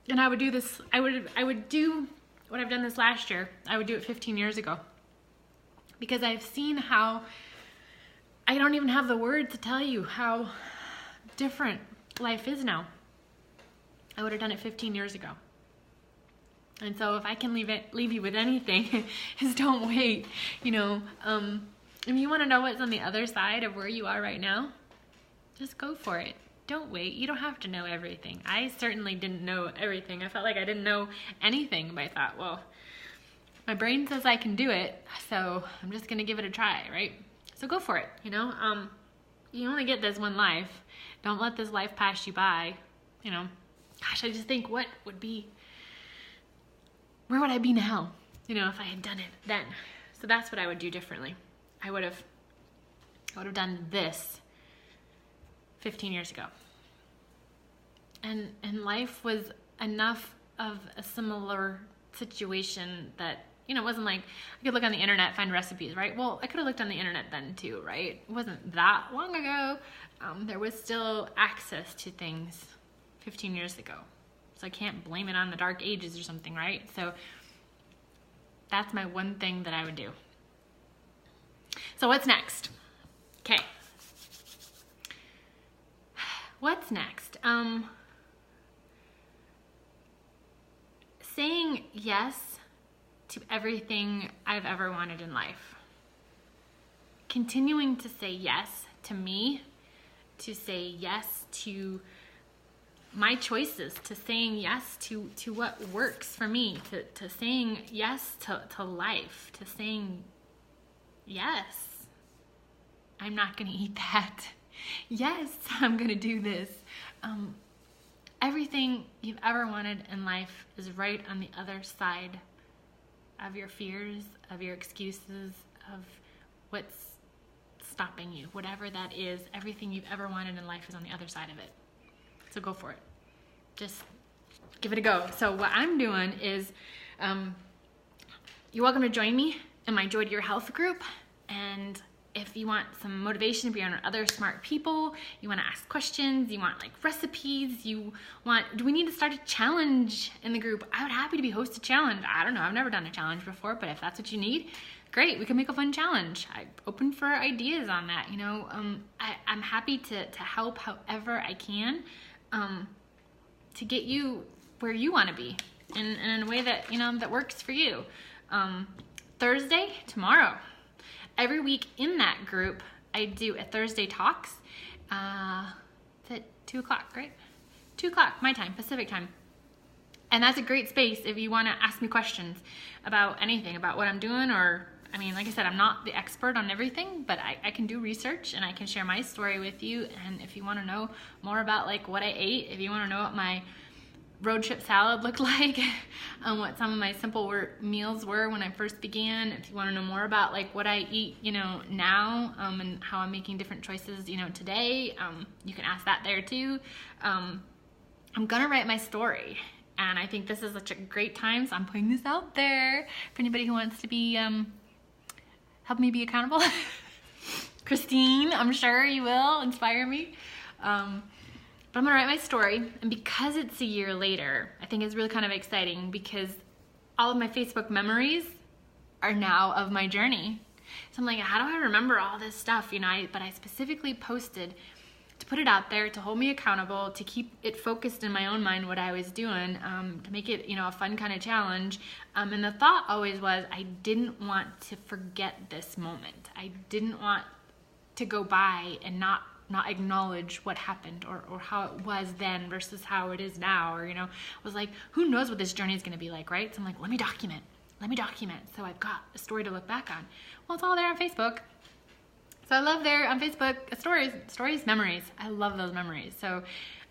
And I would do this, I would do what I've done this last year. I would do it 15 years ago. Because I've seen how, I don't even have the words to tell you how different life is now. I would have done it 15 years ago. And so if I can leave you with anything, is don't wait. If you want to know what's on the other side of where you are right now, just go for it. Don't wait. You don't have to know everything. I certainly didn't know everything. I felt like I didn't know anything, but I thought, well, my brain says I can do it, so I'm just gonna give it a try, right? So go for it, You only get this one life. Don't let this life pass you by, Gosh, I just think where would I be now, if I had done it then? So that's what I would do differently. I would have done this 15 years ago. And life was enough of a similar situation that, it wasn't like I could look on the internet, find recipes, right? Well, I could have looked on the internet then too, right? It wasn't that long ago. There was still access to things 15 years ago. So I can't blame it on the dark ages or something, right? So that's my one thing that I would do. So what's next? Okay. What's next? Saying yes to everything I've ever wanted in life. Continuing to say yes to me, to say yes to my choices, to saying yes to what works for me, to saying yes to life, to saying yes, I'm not gonna eat that. Yes, I'm gonna do this. Everything you've ever wanted in life is right on the other side of your fears, of your excuses, of what's stopping you. Whatever that is, everything you've ever wanted in life is on the other side of it. So go for it. Just give it a go. So what I'm doing is, you're welcome to join me in my Joy to Your Health group. And if you want some motivation to be around other smart people, you want to ask questions, you want like recipes, do we need to start a challenge in the group? I would happy to host a challenge. I don't know, I've never done a challenge before, but if that's what you need, great, we can make a fun challenge. I'm open for ideas on that. I'm happy to help however I can, to get you where you want to be in a way that, that works for you. Thursday, tomorrow. Every week in that group, I do a Thursday Talks. It's at 2 o'clock, right? 2 o'clock, my time, Pacific time. And that's a great space if you want to ask me questions about anything, about what I'm doing, or, like I said, I'm not the expert on everything, but I can do research and I can share my story with you. And if you want to know more about like what I ate, if you want to know what my road trip salad looked like, what some of my simple meals were when I first began. If you want to know more about like what I eat, now, and how I'm making different choices, today, you can ask that there too. I'm gonna write my story, and I think this is such a great time, so I'm putting this out there for anybody who wants to be, help me be accountable. Christine, I'm sure you will inspire me. But I'm gonna write my story, and because it's a year later, I think it's really kind of exciting because all of my Facebook memories are now of my journey. So I'm like, how do I remember all this stuff? But I specifically posted to put it out there, to hold me accountable, to keep it focused in my own mind what I was doing, to make it, a fun kind of challenge. And the thought always was, I didn't want to forget this moment. I didn't want to go by and not acknowledge what happened or how it was then versus how it is now. Or, I was like, who knows what this journey is going to be like, right? So I'm like, let me document. So I've got a story to look back on. Well, it's all there on Facebook. So I love there on Facebook, stories, memories. I love those memories. So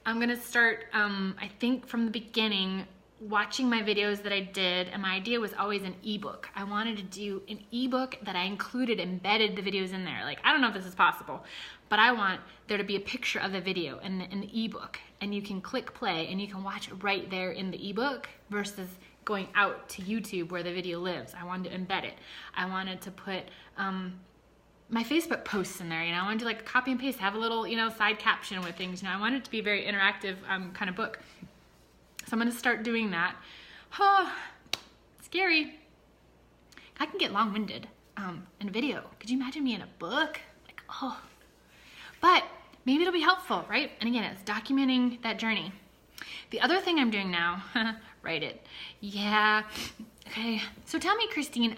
I'm going to start, I think from the beginning, watching my videos that I did, and my idea was always an ebook. I wanted to do an ebook that I embedded the videos in there. Like, I don't know if this is possible, but I want there to be a picture of the video in the ebook, and you can click play and you can watch it right there in the ebook versus going out to YouTube where the video lives. I wanted to embed it. I wanted to put my Facebook posts in there. I wanted to like copy and paste, have a little side caption with things. I wanted it to be a very interactive kind of book. So I'm going to start doing that. Oh, scary. I can get long-winded in video. Could you imagine me in a book? Like, oh. But maybe it'll be helpful, right? And again, it's documenting that journey. The other thing I'm doing now, write it. Yeah. Okay. So tell me, Christine,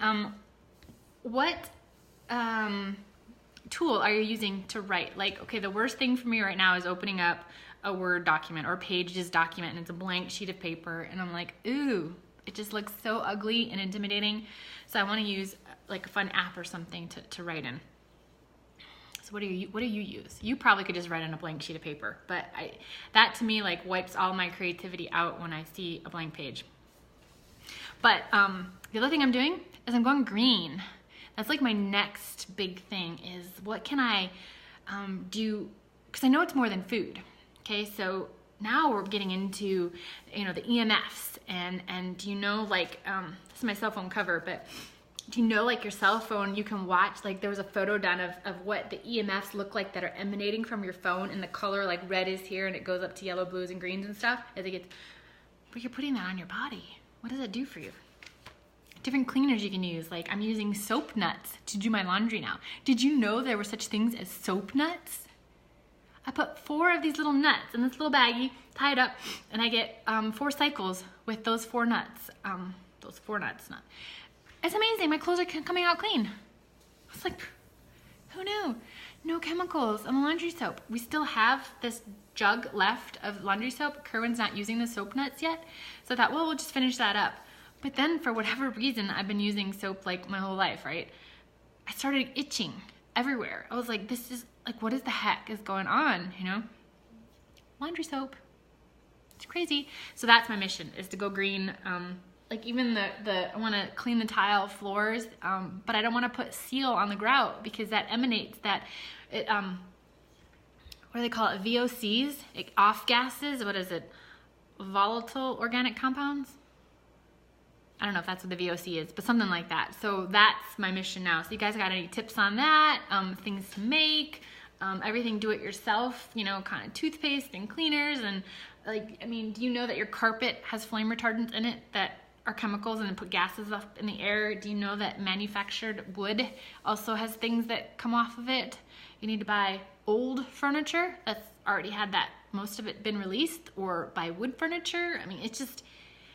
what tool are you using to write? Like, okay, the worst thing for me right now is opening up a Word document or Pages document and it's a blank sheet of paper and I'm like, ooh, it just looks so ugly and intimidating. So I want to use like a fun app or something to write in. So what do you use? You probably could just write on a blank sheet of paper, but that to me like wipes all my creativity out when I see a blank page. But the other thing I'm doing is I'm going green. That's like my next big thing is what can I do, because I know it's more than food. Okay, so now we're getting into, the EMFs and like, this is my cell phone cover, but do you know like your cell phone, you can watch, like there was a photo done of what the EMFs look like that are emanating from your phone, and the color like red is here and it goes up to yellow, blues, and greens and stuff as it gets, but you're putting that on your body. What does it do for you? Different cleaners you can use, like I'm using soap nuts to do my laundry now. Did you know there were such things as soap nuts? I put 4 of these little nuts in this little baggie, tie it up, and I get 4 cycles with those 4 nuts. Those 4 nuts. It's amazing. My clothes are coming out clean. It's like, who knew? No chemicals on the laundry soap. We still have this jug left of laundry soap. Kerwin's not using the soap nuts yet, so I thought, well, we'll just finish that up. But then, for whatever reason, I've been using soap like my whole life, right? I started itching everywhere. I was like, this is like, what is the heck is going on, Laundry soap. It's crazy. So that's my mission, is to go green. Like even I want to clean the tile floors, but I don't want to put seal on the grout because that emanates what do they call it? VOCs, like off gases. What is it? Volatile organic compounds. I don't know if that's what the VOC is, but something like that. So that's my mission now. So you guys got any tips on that? Things to make, everything do it yourself, kind of toothpaste and cleaners. And do you know that your carpet has flame retardants in it that are chemicals and put gases up in the air? Do you know that manufactured wood also has things that come off of it? You need to buy old furniture that's already had most of it been released, or buy wood furniture.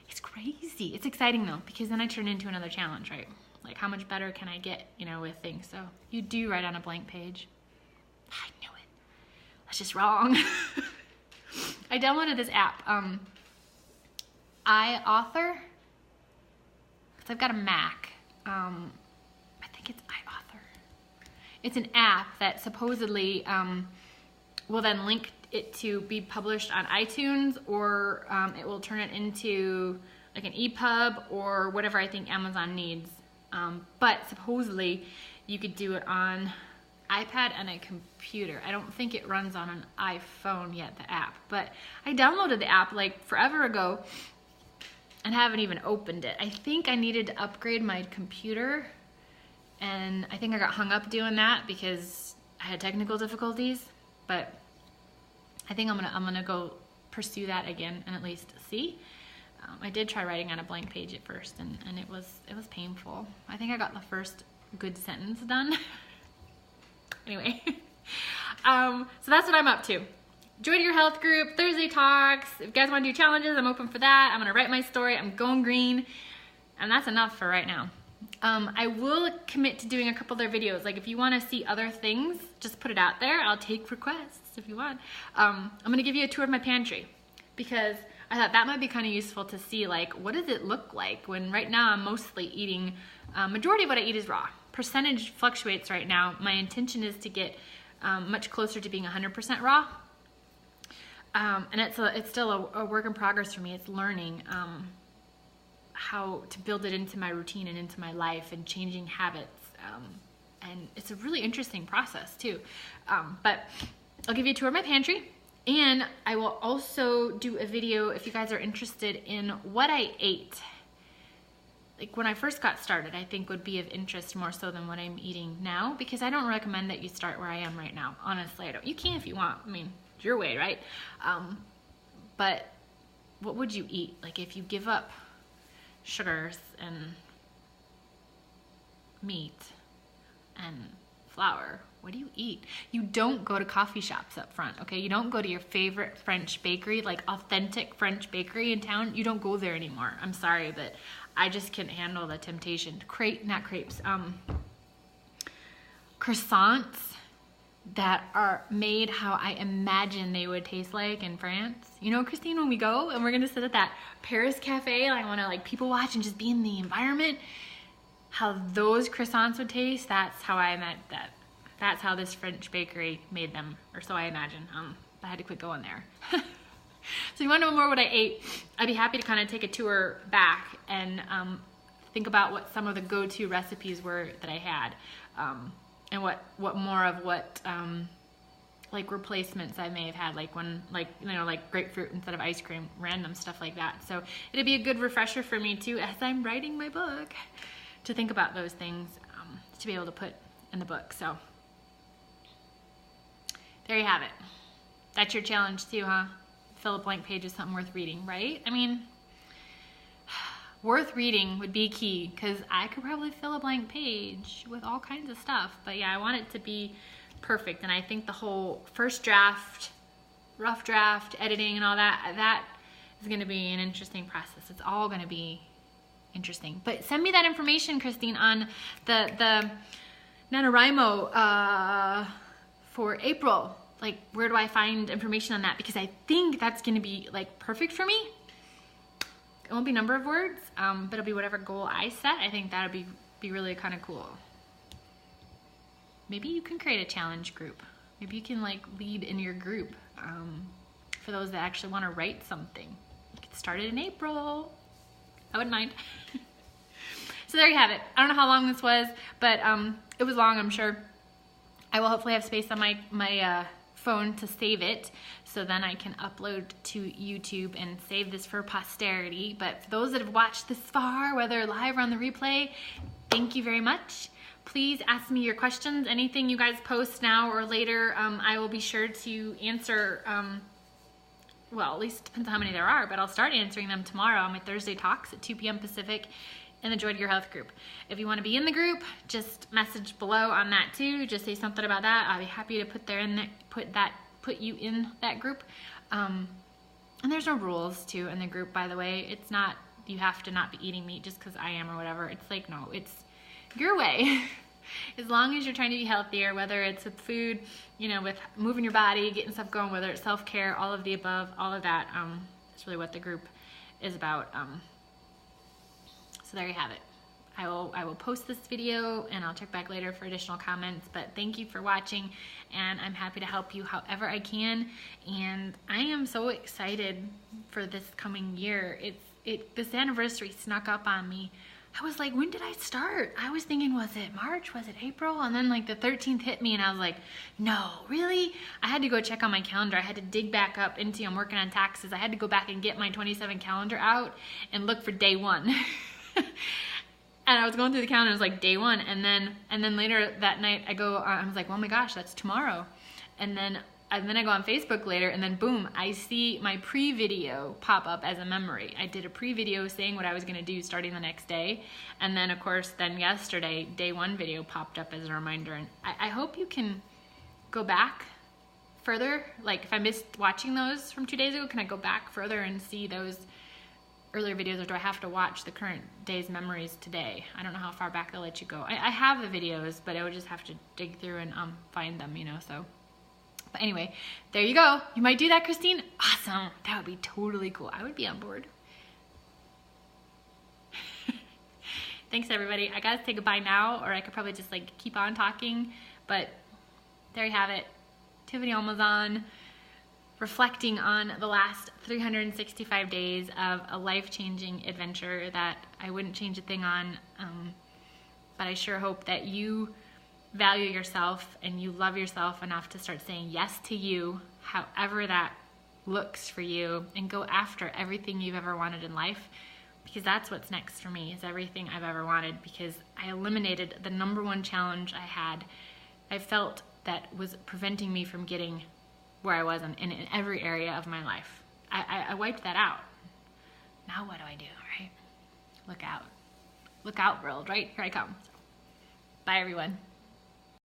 It's crazy. It's exciting though, because then I turn into another challenge, right? Like how much better can I get, with things? So you do write on a blank page. I knew it. That's just wrong. I downloaded this app, iAuthor, because I've got a Mac. I think it's iAuthor. It's an app that supposedly will then link it to be published on iTunes, or it will turn it into like an EPUB or whatever I think Amazon needs. But supposedly you could do it on iPad and a computer. I don't think it runs on an iPhone yet, the app, but I downloaded the app like forever ago and haven't even opened it. I think I needed to upgrade my computer, and I think I got hung up doing that because I had technical difficulties, but I think I'm gonna go pursue that again and at least see. I did try writing on a blank page at first, and it was painful. I think I got the first good sentence done. Anyway, so that's what I'm up to. Join your health group, Thursday talks. If you guys want to do challenges, I'm open for that. I'm gonna write my story. I'm going green, and that's enough for right now. I will commit to doing a couple other videos. Like if you want to see other things, just put it out there. I'll take requests if you want. I'm gonna give you a tour of my pantry because I thought that might be kind of useful to see, like, what does it look like when right now I'm mostly eating, majority of what I eat is raw. Percentage fluctuates right now. My intention is to get much closer to being 100% raw. And it's still a work in progress for me. It's learning how to build it into my routine and into my life and changing habits. And it's a really interesting process too. But I'll give you a tour of my pantry. And I will also do a video if you guys are interested in what I ate. Like when I first got started, I think would be of interest more so than what I'm eating now, because I don't recommend that you start where I am right now. Honestly, I don't. You can if you want. I mean, it's your way, right? But what would you eat? Like if you give up sugars and meat and flour, what do you eat? You don't go to coffee shops up front, okay? You don't go to your favorite French bakery, like authentic French bakery in town. You don't go there anymore. I'm sorry, but I just can't handle the temptation. Croissants that are made how I imagine they would taste like in France. You know, Christine, when we go and we're gonna sit at that Paris cafe, and I wanna like people watch and just be in the environment, how those croissants would taste, that's how I meant that. That's how this French bakery made them, or so I imagine. I had to quit going there. So you want to know more what I ate, I'd be happy to kind of take a tour back and think about what some of the go-to recipes were that I had, and what more of what like replacements I may have had, like when like grapefruit instead of ice cream, random stuff like that. So it'd be a good refresher for me too as I'm writing my book to think about those things to be able to put in the book. So there you have it. That's your challenge too, huh? Fill a blank page with something worth reading, right? I mean, worth reading would be key, because I could probably fill a blank page with all kinds of stuff. But yeah, I want it to be perfect. And I think the whole first draft, rough draft, editing and all that is going to be an interesting process. It's all going to be interesting. But send me that information, Christine, on the NaNoWriMo for April. Like, where do I find information on that? Because I think that's going to be like perfect for me. It won't be number of words, but it'll be whatever goal I set. I think that would be really kind of cool. Maybe you can create a challenge group. Maybe you can like lead in your group for those that actually want to write something. You can start it in April. I wouldn't mind. So there you have it. I don't know how long this was, but it was long, I'm sure. I will hopefully have space on my phone to save it, so then I can upload to YouTube and save this for posterity. But for those that have watched this far, whether live or on the replay, thank you very much. Please ask me your questions. Anything you guys post now or later, I will be sure to answer. Well, at least depends on how many there are, but I'll start answering them tomorrow on my Thursday Talks at 2 p.m. Pacific in the Joy to Your Health group. If you want to be in the group, just message below on that too. Just say something about that. I'll be happy to put you in that group. And there's no rules too in the group, by the way. It's not, you have to not be eating meat just because I am or whatever. It's like, no, it's your way. As long as you're trying to be healthier, whether it's with food, you know, with moving your body, getting stuff going, whether it's self-care, all of the above, all of that, is really what the group is about. So there you have it. I will post this video and I'll check back later for additional comments, but thank you for watching, and I'm happy to help you however I can. And I am so excited for this coming year. This anniversary snuck up on me. I was like, when did I start? I was thinking, was it March? Was it April? And then like the 13th hit me and I was like, no, really? I had to go check on my calendar. I had to dig back up into, I'm working on taxes. I had to go back and get my 27 calendar out and look for day one. And I was going through the calendar, it was like day one. And then later that night I was like, oh my gosh, that's tomorrow. And then I go on Facebook later, and then boom, I see my pre-video pop up as a memory. I did a pre-video saying what I was gonna do starting the next day. And then of course, then yesterday, day one video popped up as a reminder. And I hope you can go back further. Like if I missed watching those from 2 days ago, can I go back further and see those earlier videos, or do I have to watch the current day's memories today? I don't know how far back they'll let you go. I have the videos, but I would just have to dig through and find them, you know, so. But anyway, there you go. You might do that, Christine? Awesome. That would be totally cool. I would be on board. Thanks, everybody. I gotta say goodbye now, or I could probably just like keep on talking, but there you have it. Tiffany Almazan, reflecting on the last 365 days of a life-changing adventure that I wouldn't change a thing on, but I sure hope that you value yourself and you love yourself enough to start saying yes to you, however that looks for you, and go after everything you've ever wanted in life, because that's what's next for me, is everything I've ever wanted, because I eliminated the #1 challenge I felt that was preventing me from getting where I was in every area of my life. I wiped that out. Now what do I do, right? Look out. Look out, world, right? Here I come. Bye, everyone.